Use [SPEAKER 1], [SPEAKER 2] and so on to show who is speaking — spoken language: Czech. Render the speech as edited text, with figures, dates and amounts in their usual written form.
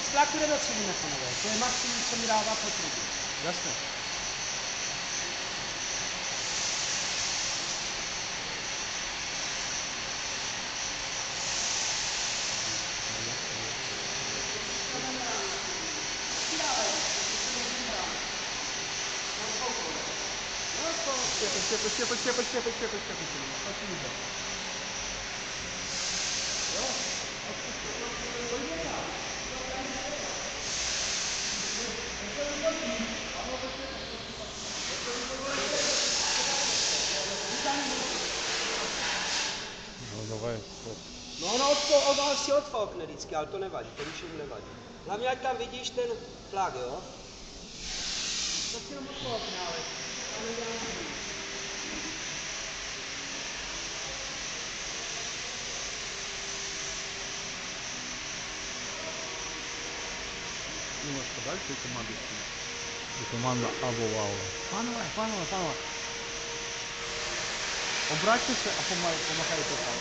[SPEAKER 1] z tlaku nedocílíme, panové. To je maximum, co mi dává potřebu. Jasně. Počkej. No ono si odfokne vždycky, ale to nevadí, to ničemu nevadí. Hlavně ať tam vidíš ten flak, jo? To si jenom odfokne, ale tam nedělá nic.
[SPEAKER 2] Немножко дальше и команда стоит. И команда обувала. Панове. Обратьтеся, а помахайте там.